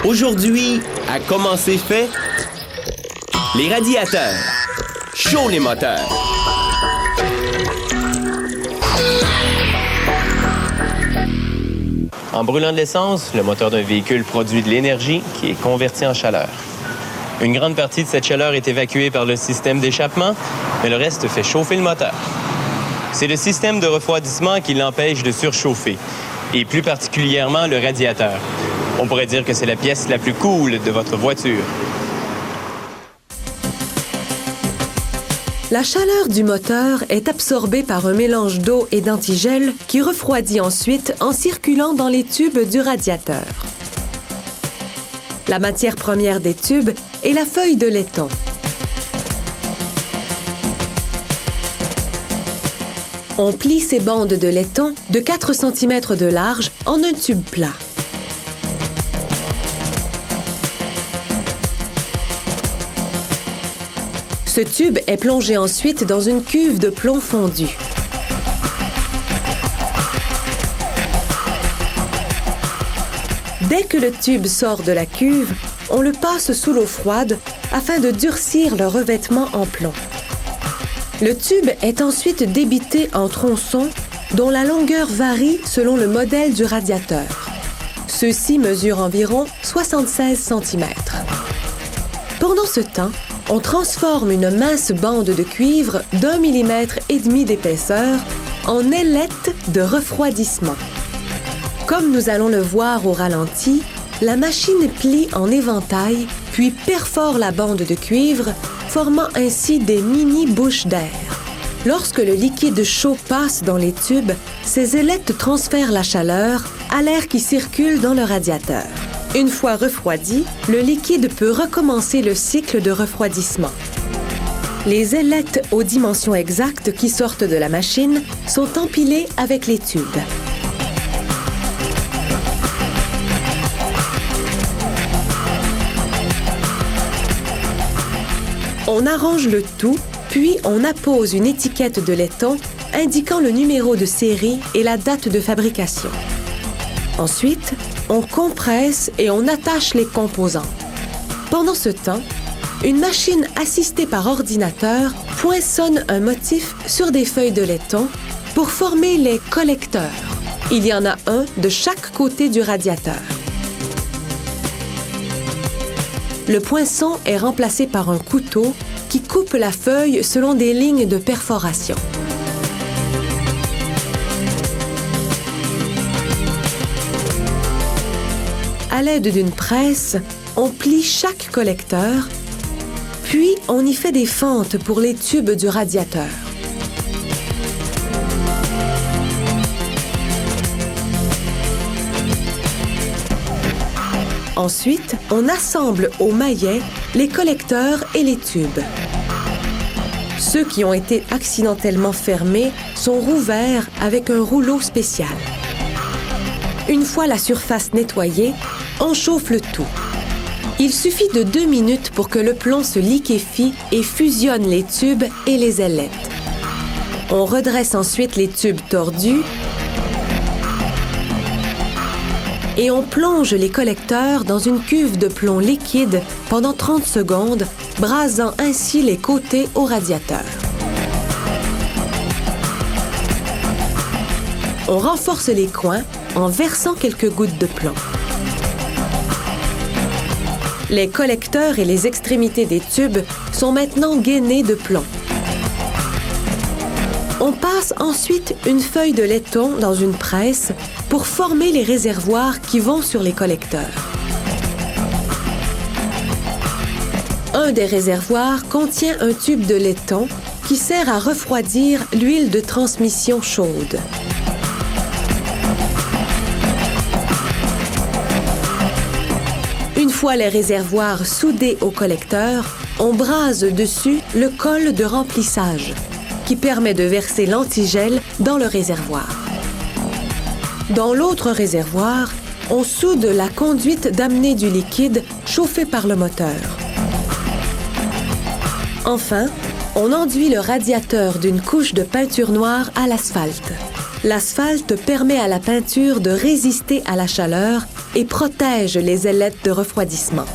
Aujourd'hui, à Comment c'est fait, les radiateurs. Chaud les moteurs. En brûlant de l'essence, le moteur d'un véhicule produit de l'énergie qui est convertie en chaleur. Une grande partie de cette chaleur est évacuée par le système d'échappement, mais le reste fait chauffer le moteur. C'est le système de refroidissement qui l'empêche de surchauffer, et plus particulièrement le radiateur. On pourrait dire que c'est la pièce la plus cool de votre voiture. La chaleur du moteur est absorbée par un mélange d'eau et d'antigel qui refroidit ensuite en circulant dans les tubes du radiateur. La matière première des tubes est la feuille de laiton. On plie ces bandes de laiton de 4 cm de large en un tube plat. Ce tube est plongé ensuite dans une cuve de plomb fondu. Dès que le tube sort de la cuve, on le passe sous l'eau froide afin de durcir le revêtement en plomb. Le tube est ensuite débité en tronçons dont la longueur varie selon le modèle du radiateur. Ceux-ci mesurent environ 76 cm. Pendant ce temps, on transforme une mince bande de cuivre d'1,5 mm d'épaisseur en ailette de refroidissement. Comme nous allons le voir au ralenti, la machine plie en éventail, puis perfore la bande de cuivre, formant ainsi des mini-bouches d'air. Lorsque le liquide chaud passe dans les tubes, ces ailettes transfèrent la chaleur à l'air qui circule dans le radiateur. Une fois refroidi, le liquide peut recommencer le cycle de refroidissement. Les ailettes aux dimensions exactes qui sortent de la machine sont empilées avec les tubes. On arrange le tout, puis on appose une étiquette de laiton indiquant le numéro de série et la date de fabrication. Ensuite, on compresse et on attache les composants. Pendant ce temps, une machine assistée par ordinateur poinçonne un motif sur des feuilles de laiton pour former les collecteurs. Il y en a un de chaque côté du radiateur. Le poinçon est remplacé par un couteau qui coupe la feuille selon des lignes de perforation. À l'aide d'une presse, on plie chaque collecteur, puis on y fait des fentes pour les tubes du radiateur. Ensuite, on assemble au maillet les collecteurs et les tubes. Ceux qui ont été accidentellement fermés sont rouverts avec un rouleau spécial. Une fois la surface nettoyée, on chauffe le tout. Il suffit de 2 minutes pour que le plomb se liquéfie et fusionne les tubes et les ailettes. On redresse ensuite les tubes tordus et on plonge les collecteurs dans une cuve de plomb liquide pendant 30 secondes, brasant ainsi les côtés au radiateur. On renforce les coins en versant quelques gouttes de plomb. Les collecteurs et les extrémités des tubes sont maintenant gainés de plomb. On passe ensuite une feuille de laiton dans une presse pour former les réservoirs qui vont sur les collecteurs. Un des réservoirs contient un tube de laiton qui sert à refroidir l'huile de transmission chaude. Une fois les réservoirs soudés au collecteur, on brase dessus le col de remplissage qui permet de verser l'antigel dans le réservoir. Dans l'autre réservoir, on soude la conduite d'amener du liquide chauffé par le moteur. Enfin, on enduit le radiateur d'une couche de peinture noire à l'asphalte. L'asphalte permet à la peinture de résister à la chaleur et protège les ailettes de refroidissement.